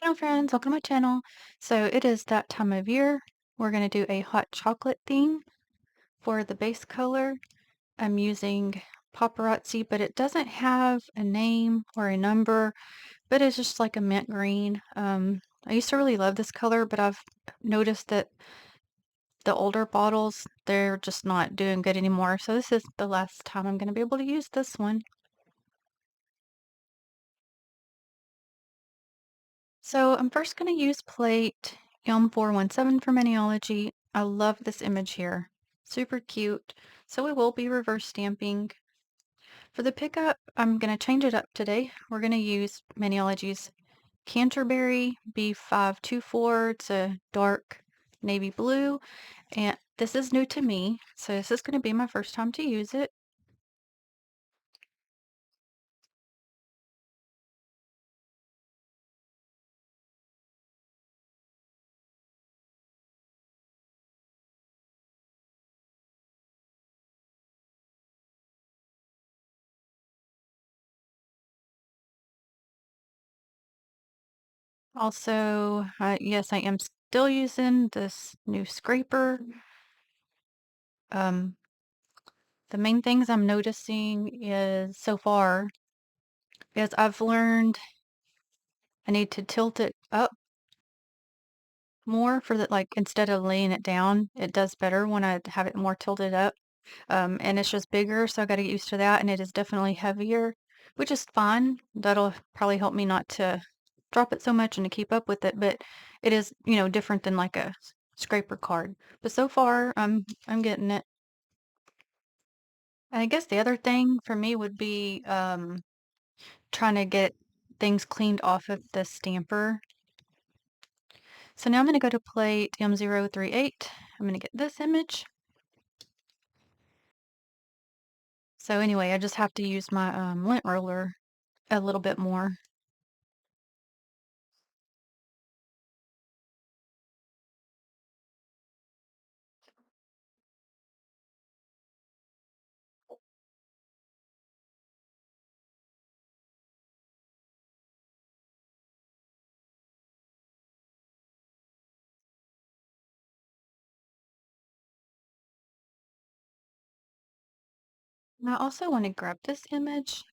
Hello friends, welcome to my channel. So it is that time of year. We're going to do a hot chocolate theme for the base color. I'm using paparazzi, but it doesn't have a name or a number, but it's just like a mint green. I used to really love this color, but I've noticed that the older bottles, they're just not doing good anymore. So this is the last time I'm going to be able to use this one. So I'm first going to use plate M417 for Maniology. I love this image here. Super cute. So we will be reverse stamping. For the pickup, I'm going to change it up today. We're going to use Maniology's Canterbury B524. It's a dark navy blue. And this is new to me, so this is going to be my first time to use it. Also, yes, I am still using this new scraper. Um, The main things I'm noticing is so far is I've learned I need to tilt it up more for the like instead of laying it down. It does better when I have it more tilted up. And it's just bigger, so I got to get used to that. And it is definitely heavier, which is fine. That'll probably help me not to drop it so much and to keep up with it. But it is, different than like a scraper card. But so far, I'm getting it. And I guess the other thing for me would be trying to get things cleaned off of the stamper. So now I'm going to go to plate M038. I'm going to get this image. So anyway, I just have to use my lint roller a little bit more. And I also want to grab this image.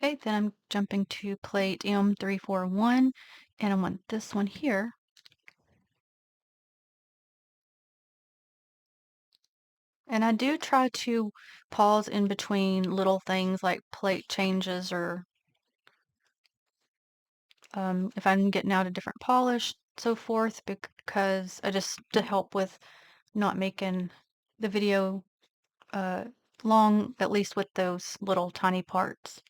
Okay, then I'm jumping to plate M341, and I want this one here. And I do try to pause in between little things like plate changes or if I'm getting out a different polish, so forth, because I just to help with not making the video uh, long, at least with those little tiny parts.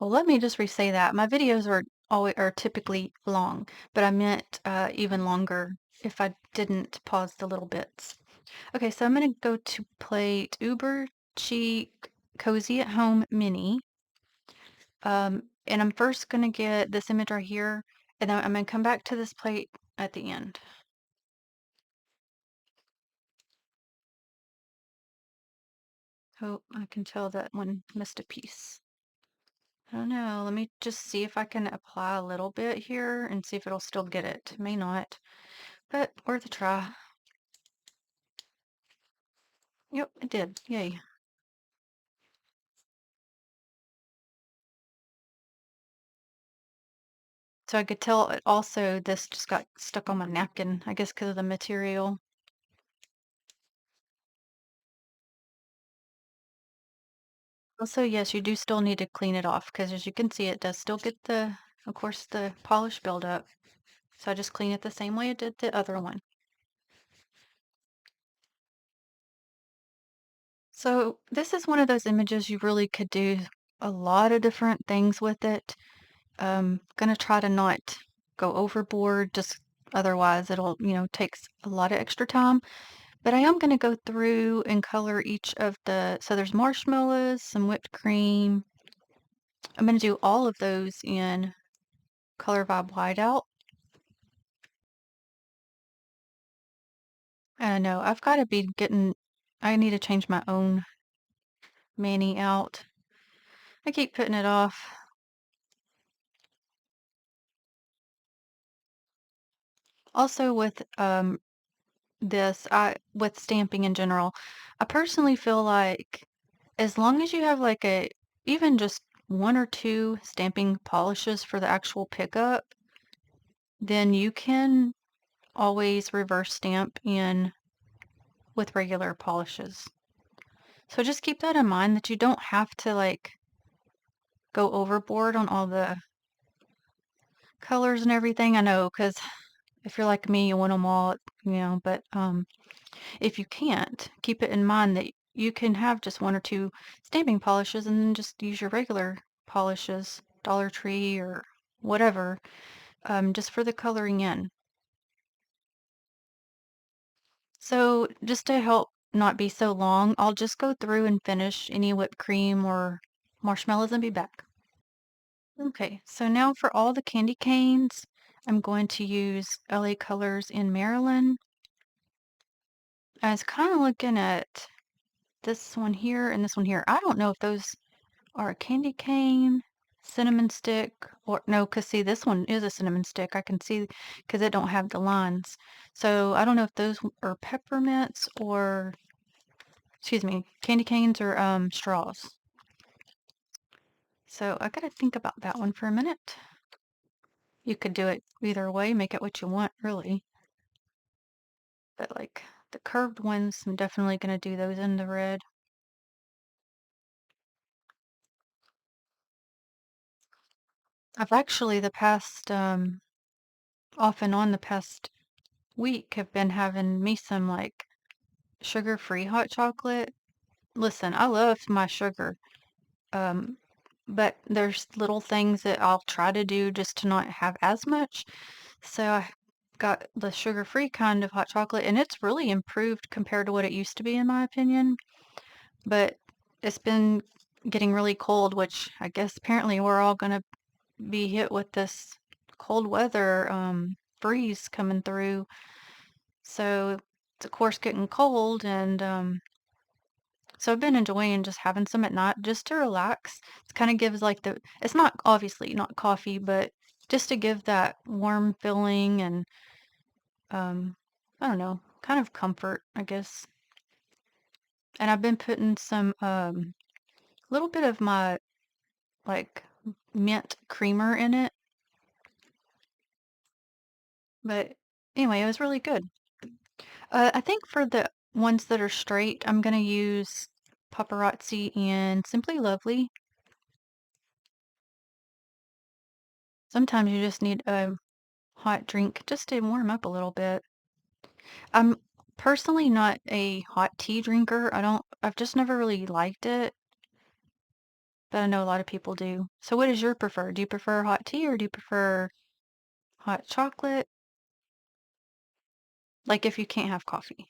Well, let me just re-say that. My videos are typically long, but I meant even longer if I didn't pause the little bits. Okay, so I'm gonna go to plate Uber Chic Cozy at Home Mini. And I'm first gonna get this image right here, and then I'm gonna come back to this plate at the end. Oh, I can tell that one missed a piece. I don't know. Let me just see if I can apply a little bit here and see if it'll still get it. May not, but worth a try. Yep, it did. Yay. So I could tell it also this just got stuck on my napkin, I guess because of the material. Also, yes, you do still need to clean it off because as you can see, it does still get of course, the polish buildup. So I just clean it the same way I did the other one. So this is one of those images you really could do a lot of different things with it. Gonna try to not go overboard, just Otherwise, it'll, takes a lot of extra time. But I am gonna go through and color each of so there's marshmallows, some whipped cream. I'm gonna do all of those in Color Vibe Whiteout. I know I need to change my own mani out. I keep putting it off. Also with with stamping in general, I personally feel like as long as you have like even just one or two stamping polishes for the actual pickup, then you can always reverse stamp in with regular polishes. So just keep that in mind that you don't have to like go overboard on all the colors and everything. I know because if you're like me, you want them all, but if you can't, keep it in mind that you can have just one or two stamping polishes and then just use your regular polishes, Dollar Tree or whatever, just for the coloring in. So just to help not be so long, I'll just go through and finish any whipped cream or marshmallows and be back. Okay, so now for all the candy canes, I'm going to use LA Colors in Maryland. I was kind of looking at this one here and this one here. I don't know if those are a candy cane, cinnamon stick, or no, because see, this one is a cinnamon stick. I can see because it don't have the lines. So I don't know if those are peppermints or, excuse me, candy canes or straws. So I gotta think about that one for a minute. You could do it either way, make it what you want, really. But like the curved ones, I'm definitely gonna do those in the red. I've actually off and on the past week have been having me some like sugar-free hot chocolate. Listen, I love my sugar. Um, but there's little things that I'll try to do just to not have as much. So I got the sugar-free kind of hot chocolate, and it's really improved compared to what it used to be, in my opinion. But it's been getting really cold, which I guess apparently we're all gonna be hit with this cold weather, freeze coming through. So it's of course getting cold, and so I've been enjoying just having some at night just to relax. It kind of gives like it's not obviously not coffee, but just to give that warm feeling and um, I don't know, kind of comfort, I guess. And I've been putting some little bit of my like mint creamer in it. But anyway, it was really good. I think for the ones that are straight, I'm gonna use Paparazzi and Simply Lovely. Sometimes you just need a hot drink just to warm up a little bit. I'm personally not a hot tea drinker. I've just never really liked it, but I know a lot of people do. So what is your prefer? Do you prefer hot tea or do you prefer hot chocolate? Like if you can't have coffee.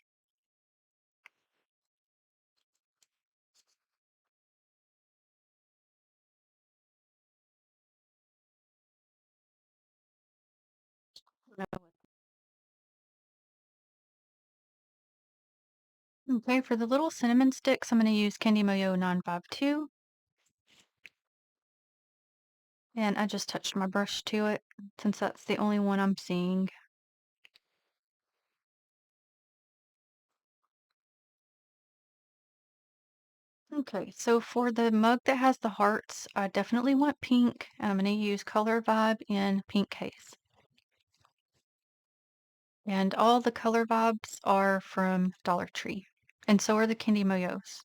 No. Okay, for the little cinnamon sticks, I'm going to use Candy Moyo 952. And I just touched my brush to it since that's the only one I'm seeing. Okay, so for the mug that has the hearts, I definitely want pink, and I'm going to use Color Vibe in Pink Case. And all the Color Vibes are from Dollar Tree, and so are the Candy Moyos.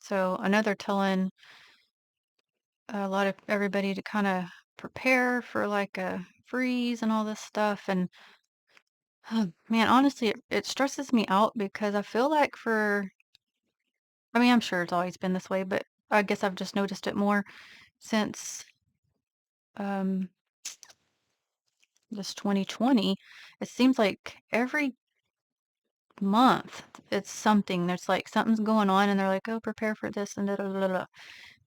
So another telling a lot of everybody to kind of prepare for like a freeze and all this stuff. And man, honestly, it stresses me out because I feel like I mean, I'm sure it's always been this way, but I guess I've just noticed it more since um this 2020. It seems like every month it's something. There's like something's going on and they're like, "Oh, prepare for this," and da da da da.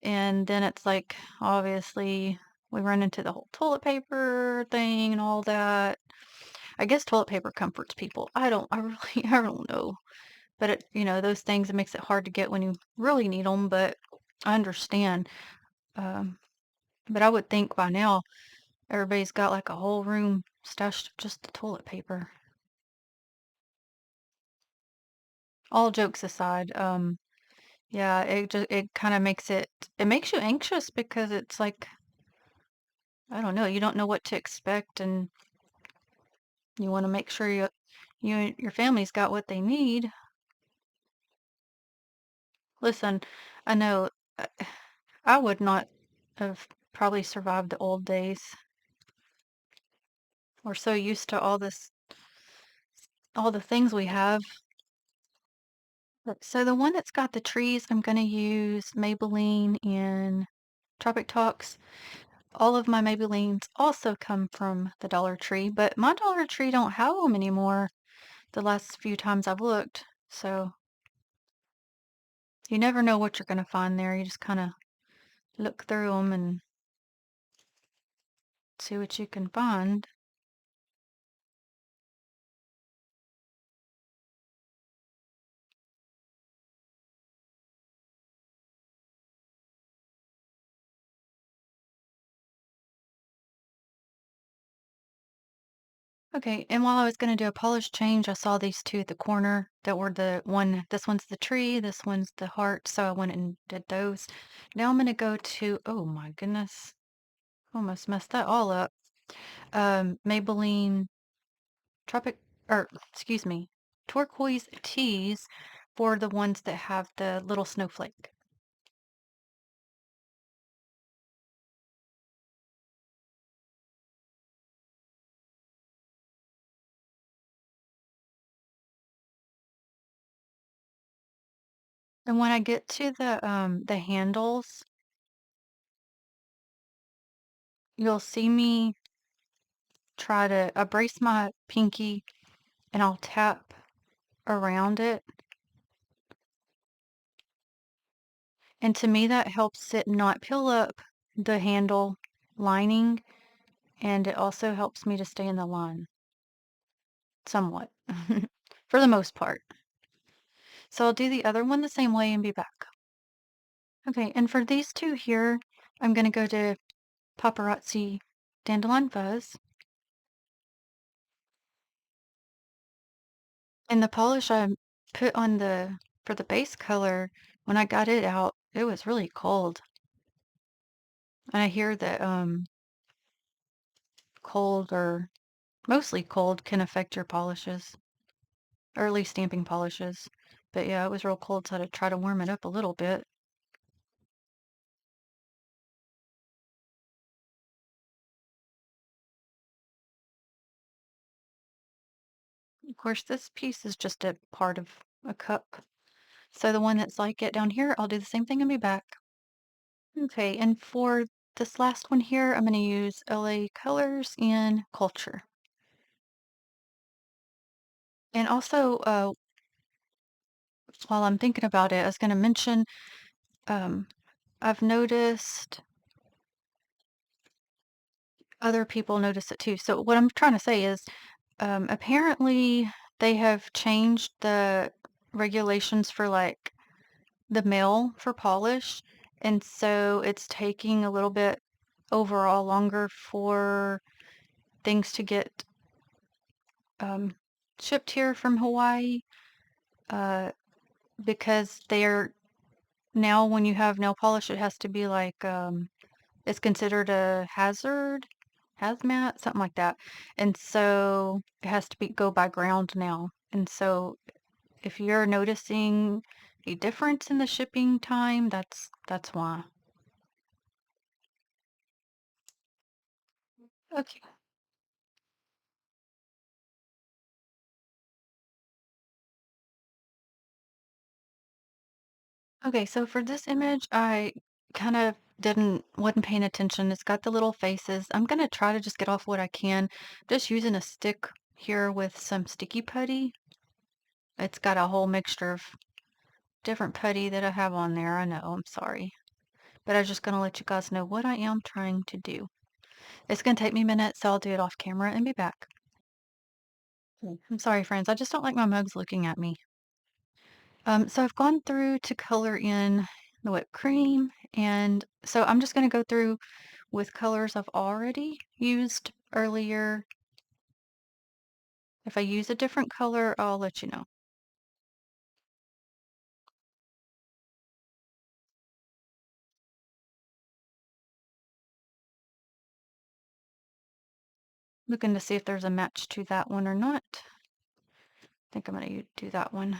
And then it's like obviously we run into the whole toilet paper thing and all that. I guess toilet paper comforts people. I really I don't know. But those things, it makes it hard to get when you really need them, but I understand. Um, but I would think by now everybody's got like a whole room stashed of just the toilet paper. All jokes aside, yeah, it kind of it makes you anxious because it's like, I don't know, you don't know what to expect and you want to make sure your family's got what they need. Listen, I know uh, I would not have probably survived the old days. We're so used to all the things we have. So the one that's got the trees, I'm gonna use Maybelline in Tropic Talks. All of my Maybellines also come from the Dollar Tree, but my Dollar Tree don't have them anymore the last few times I've looked. So you never know what you're gonna find there. You just kind of look through them and see what you can find. Okay, and while I was gonna do a polish change, I saw these two at the corner that were this one's the tree, this one's the heart, so I went and did those. Now I'm gonna go to, oh my goodness, almost messed that all up. Maybelline Tropic, or excuse me, turquoise teas for the ones that have the little snowflake. And when I get to the handles, you'll see me try to, I brace my pinky and I'll tap around it. And to me, that helps it not peel up the handle lining, and it also helps me to stay in the line somewhat, for the most part. So I'll do the other one the same way and be back. Okay, and for these two here, I'm going to go to Paparazzi Dandelion Fuzz. And the polish I put on for the base color, when I got it out, it was really cold. And I hear that cold, or mostly cold, can affect your polishes, or at least stamping polishes. But yeah, it was real cold, so I had to try to warm it up a little bit. Of course, this piece is just a part of a cup. So the one that's like it down here, I'll do the same thing and be back. Okay, and for this last one here, I'm going to use LA Colors in Culture. And also, while I'm thinking about it, I was going to mention, um, I've noticed other people notice it too. So what I'm trying to say is, apparently they have changed the regulations for like the mail for polish, and so it's taking a little bit overall longer for things to get um, shipped here from Hawaii, uh, because they're now, when you have nail polish, it has to be like it's considered a hazmat, something like that. And so it has to be go by ground now. And so if you're noticing a difference in the shipping time, that's why. Okay. Okay, so for this image, I kind of wasn't paying attention. It's got the little faces. I'm gonna try to just get off what I can. Just using a stick here with some sticky putty. It's got a whole mixture of different putty that I have on there. I know, I'm sorry. But I was just gonna let you guys know what I am trying to do. It's gonna take me a minute, so I'll do it off camera and be back. I'm sorry, friends. I just don't like my mugs looking at me. So I've gone through to color in the whipped cream, and so I'm just gonna go through with colors I've already used earlier. If I use a different color, I'll let you know. Looking to see if there's a match to that one or not. I think I'm gonna do that one.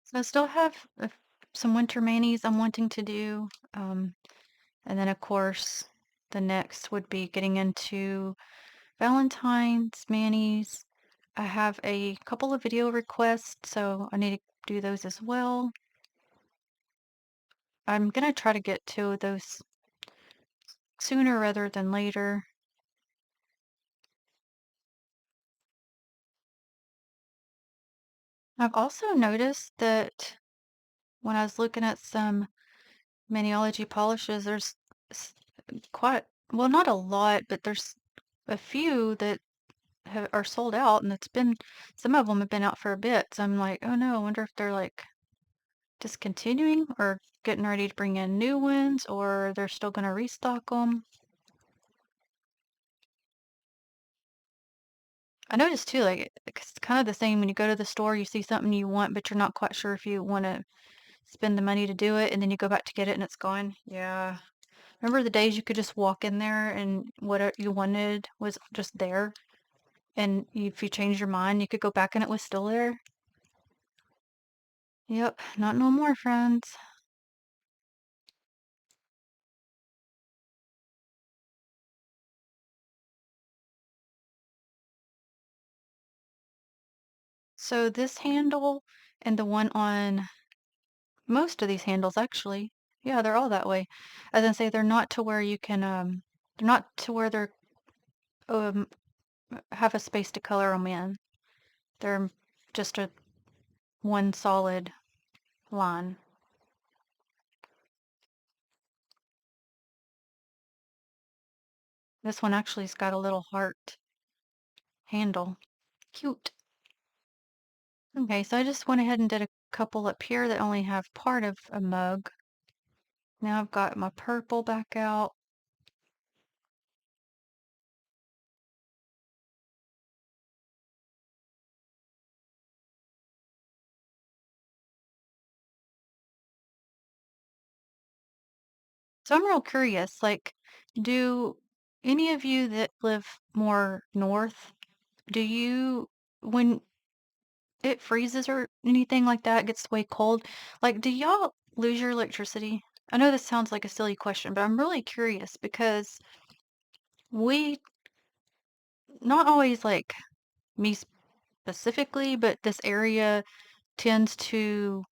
So I still have some winter manis I'm wanting to do. And then, of course, the next would be getting into Valentine's manis. I have a couple of video requests, so I need to do those as well. I'm gonna try to get to those sooner rather than later. I've also noticed that when I was looking at some Maniology polishes, there's s- quite, well, not a lot, but there's a few that are sold out, and some of them have been out for a bit. So I'm like, oh no, I wonder if they're like discontinuing or getting ready to bring in new ones, or they're still going to restock them. I noticed too, like, it's kind of the same when you go to the store, you see something you want, but you're not quite sure if you want to spend the money to do it, and then you go back to get it and it's gone. Yeah. Remember the days you could just walk in there and what you wanted was just there? And if you changed your mind, you could go back and it was still there? Yep, not no more, friends. So this handle and the one on most of these handles actually, yeah, they're all that way. As I say, they're not to where you can, they're not to where they're, um, have a space to color them in. They're just a one solid line. This one actually's got a little heart handle. Cute. Okay, so I just went ahead and did a couple up here that only have part of a mug. Now I've got my purple back out. So I'm real curious, like, do any of you that live more north, do you, when it freezes or anything like that, gets way cold, like, do y'all lose your electricity? I know this sounds like a silly question, but I'm really curious because we, not always like me specifically, but this area tends to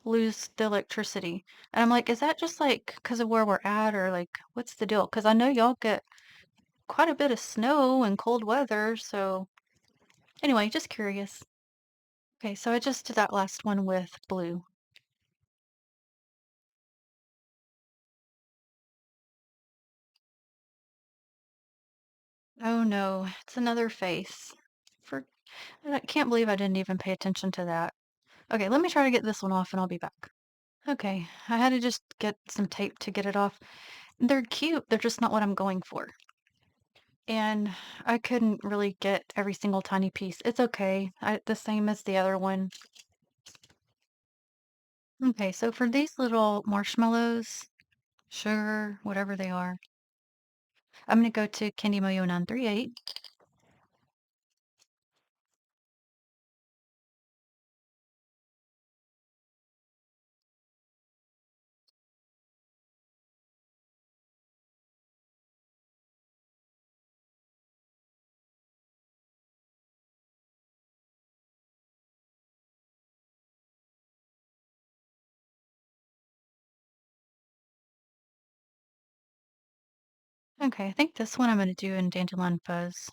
lose the electricity. And I'm like, is that just like because of where we're at, or like, what's the deal? Because I know y'all get quite a bit of snow and cold weather. So anyway, just curious. Okay, so I just did that last one with blue. Oh no, it's another face. For I can't believe I didn't even pay attention to that. Okay, let me try to get this one off and I'll be back. Okay, I had to just get some tape to get it off. They're cute, they're just not what I'm going for. And I couldn't really get every single tiny piece. It's okay. The same as the other one. Okay, so for these little marshmallows, sugar, whatever they are, I'm gonna go to Candy Mayo 938. Okay, I think this one I'm gonna do in dandelion fuzz.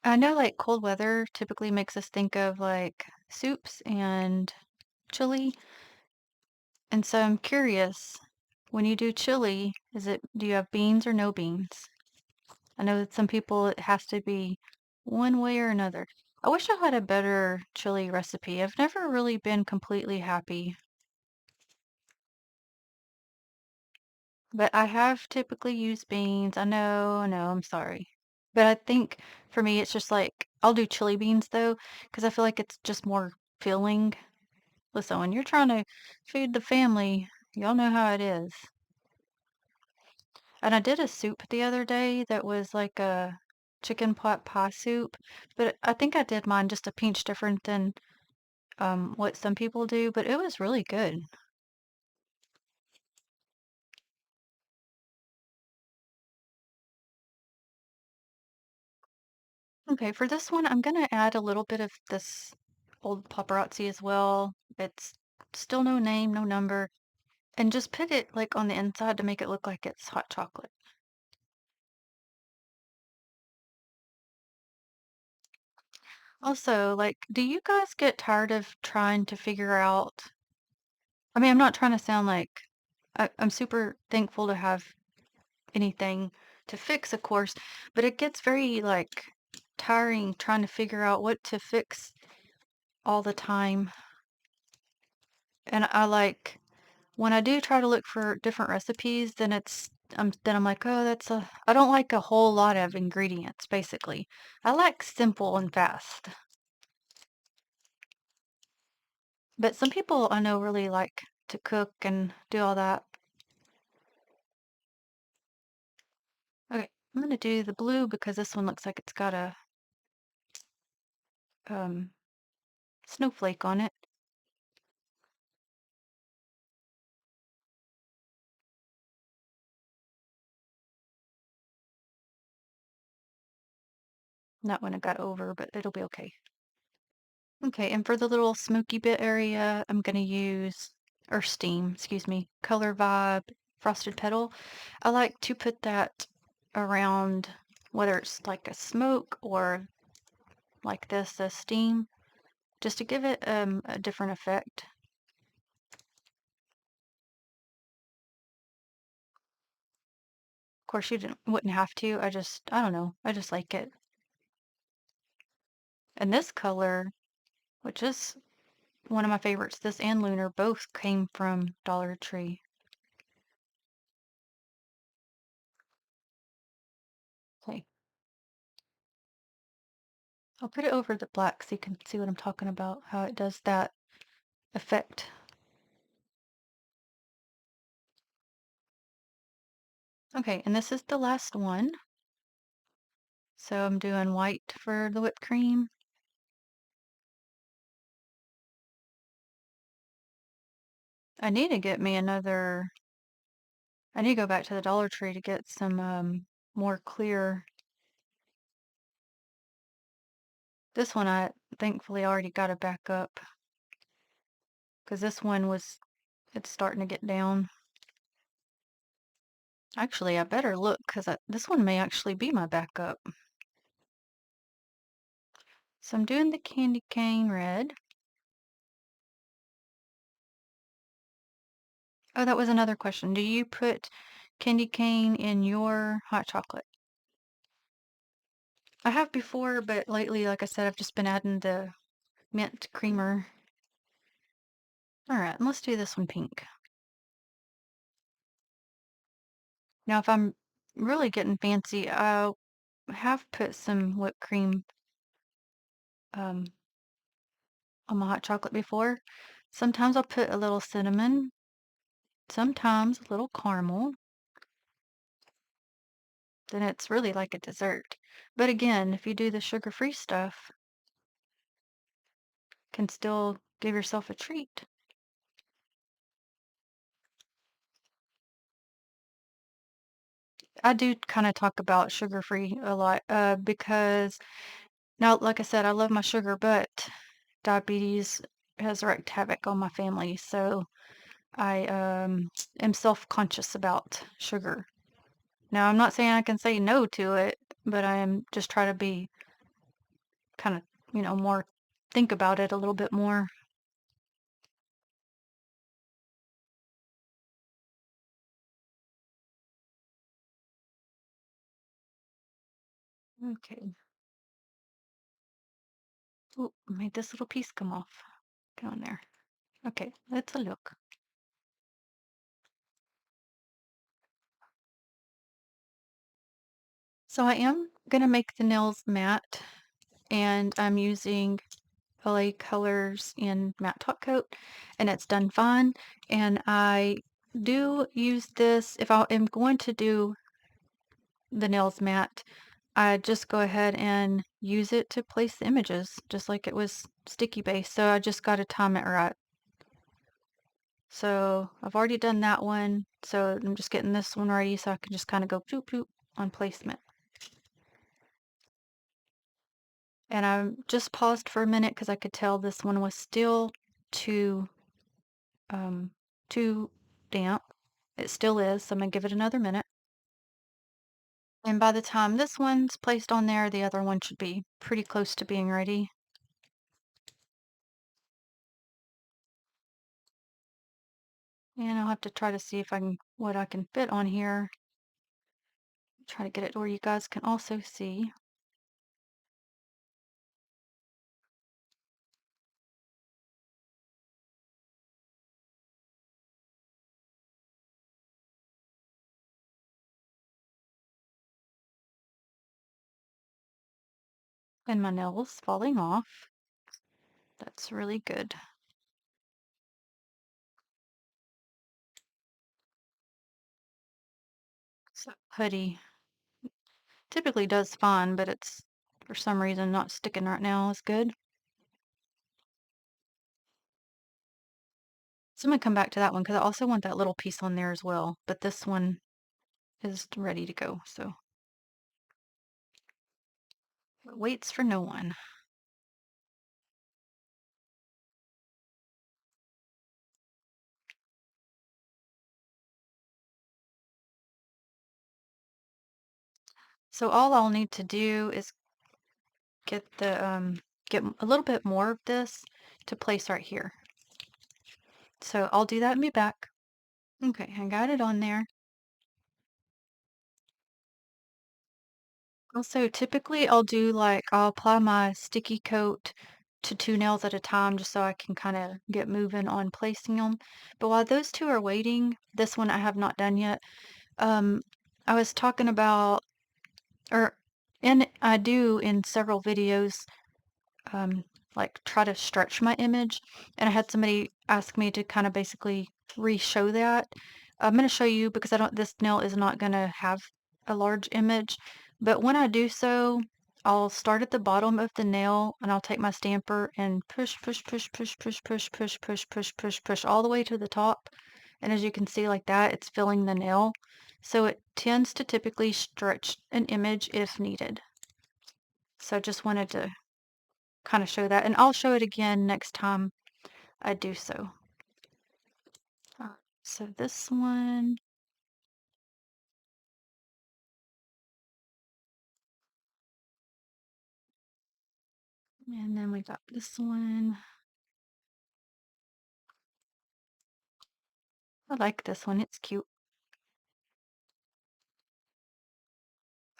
I know like cold weather typically makes us think of like soups and chili, and so I'm curious, when you do chili, do you have beans or no beans? I know that some people it has to be one way or another. I wish I had a better chili recipe. I've never really been completely happy, but I have typically used beans. I know, I'm sorry. But I think for me, it's just like I'll do chili beans though, because I feel like it's just more filling. Listen, when you're trying to feed the family, y'all know how it is. And I did a soup the other day that was like a chicken pot pie soup, but I think I did mine just a pinch different than what some people do, but it was really good. Okay, for this one, I'm gonna add a little bit of this old paparazzi as well. It's still no name, no number, and just put it like on the inside to make it look like it's hot chocolate. Also, like, do you guys get tired of trying to figure out? I mean, I'm not trying to sound like I'm super thankful to have anything to fix, of course, but it gets very like tiring trying to figure out what to fix all the time. And I like when I do try to look for different recipes, then I'm like, oh, I don't like a whole lot of ingredients, basically. I like simple and fast. But some people I know really like to cook and do all that. Okay, I'm gonna do the blue because this one looks like it's got a um, snowflake on it. Not when it got over, but it'll be okay. Okay, and for the little smoky bit area, I'm gonna use, or steam, excuse me, Color Vibe Frosted Petal. I like to put that around whether it's like a smoke or like this, a steam, just to give it a different effect. Of course, you wouldn't have to. I don't know. I just like it. And this color, which is one of my favorites, this and Lunar both came from Dollar Tree. Okay, I'll put it over the black so you can see what I'm talking about, how it does that effect. Okay, and this is the last one. So I'm doing white for the whipped cream. I need to get me another, I need to go back to the Dollar Tree to get some more clear. This one I thankfully already got a backup because this one it's starting to get down. Actually, I better look because this one may actually be my backup. So I'm doing the candy cane red. Oh, that was another question. Do you put candy cane in your hot chocolate? I have before, but lately, like I said, I've just been adding the mint creamer. All right, and let's do this one pink. Now, if I'm really getting fancy, I have put some whipped cream um, on my hot chocolate before. Sometimes I'll put a little cinnamon, sometimes a little caramel. Then it's really like a dessert. But again, if you do the sugar-free stuff, can still give yourself a treat. I do kind of talk about sugar-free a lot because now, like I said, I love my sugar, but diabetes has wreaked havoc on my family. So I am self-conscious about sugar. Now, I'm not saying I can say no to it, but I am just try to be kind of, more think about it a little bit more. Okay. Oh, made this little piece come off. Get on there. Okay, let's a look. So I am gonna make the nails matte, and I'm using LA Colors in Matte Top Coat, and it's done fine. And I do use this if I am going to do the nails matte. I just go ahead and use it to place the images, just like it was sticky base. So I just got to time it right. So I've already done that one. So I'm just getting this one ready so I can just kind of go poop poop on placement. And I just paused for a minute because I could tell this one was still too um, too damp. It still is, so I'm gonna give it another minute. And by the time this one's placed on there, the other one should be pretty close to being ready. And I'll have to try to see if I can what I can fit on here. Try to get it where you guys can also see. And my nails falling off. That's really good. So hoodie typically does fine, but it's for some reason not sticking right now is good. So I'm gonna come back to that one because I also want that little piece on there as well. But this one is ready to go. So it waits for no one. So all I'll need to do is get a little bit more of this to place right here. So I'll do that and be back. Okay, I got it on there. Also, typically I'll apply my sticky coat to two nails at a time just so I can kind of get moving on placing them. But while those two are waiting, this one I have not done yet. Um, I was talking about, or and I do in several videos, um, like try to stretch my image. And I had somebody ask me to kind of basically re-show that. I'm going to show you because this nail is not going to have a large image. But when I do so, I'll start at the bottom of the nail and I'll take my stamper and push, push, push, push, push, push, push, push, push, push, push all the way to the top. And as you can see like that, it's filling the nail. So it tends to typically stretch an image if needed. So I just wanted to kind of show that. And I'll show it again next time I do so. Uh, So this one, and then we got this one. I like this one. It's cute.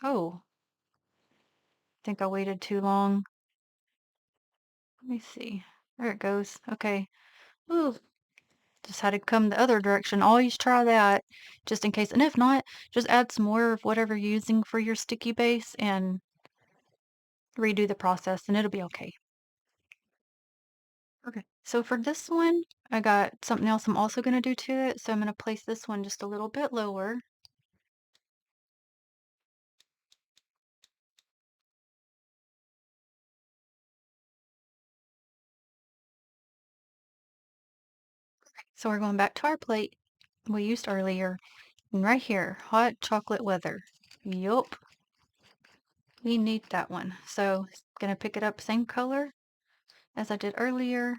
Oh, I think I waited too long. Let me see. There it goes. Okay. Ooh, just had to come the other direction. Always try that just in case. And if not, just add some more of whatever you're using for your sticky base and redo the process and it'll be okay. Okay, so for this one, I got something else I'm also going to do to it. So I'm going to place this one just a little bit lower. So we're going back to our plate we used earlier. And right here, hot chocolate weather. Yup, we need that one. So gonna pick it up same color as I did earlier.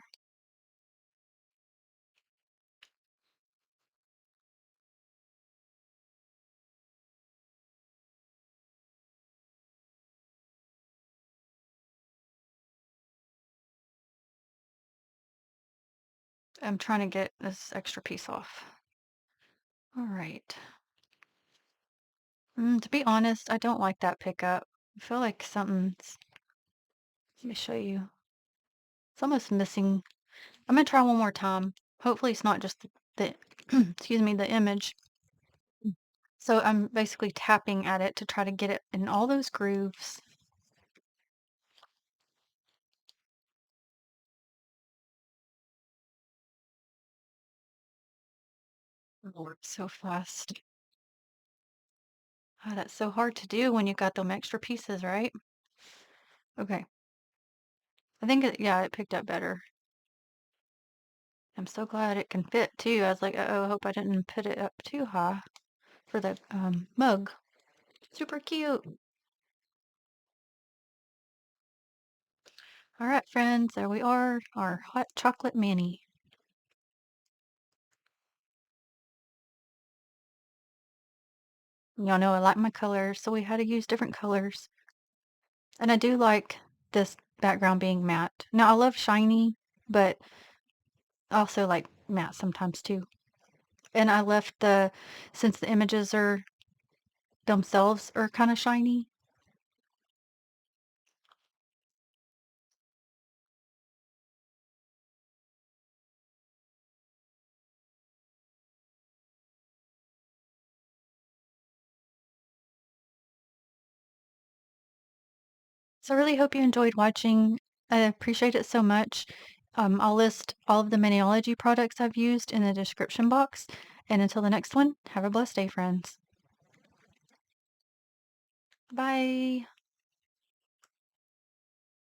I'm trying to get this extra piece off. All right. To be honest, I don't like that pickup. I feel like something's, let me show you. It's almost missing. I'm gonna try one more time. Hopefully it's not just the excuse me, the image. So I'm basically tapping at it to try to get it in all those grooves. Lord, so fast. Ah, that's so hard to do when you got them extra pieces, right? Okay. I think yeah, it picked up better. I'm so glad it can fit too. I was like, uh-oh, I hope I didn't put it up too high for the mug. Super cute. All right, friends, there we are, our hot chocolate mini. Y'all know I like my colors, so we had to use different colors. And I do like this background being matte. Now, I love shiny, but I also like matte sometimes too. And I left since the images are themselves are kind of shiny. So I really hope you enjoyed watching. I appreciate it so much. I'll list all of the Maniology products I've used in the description box. And until the next one, have a blessed day, friends. Bye.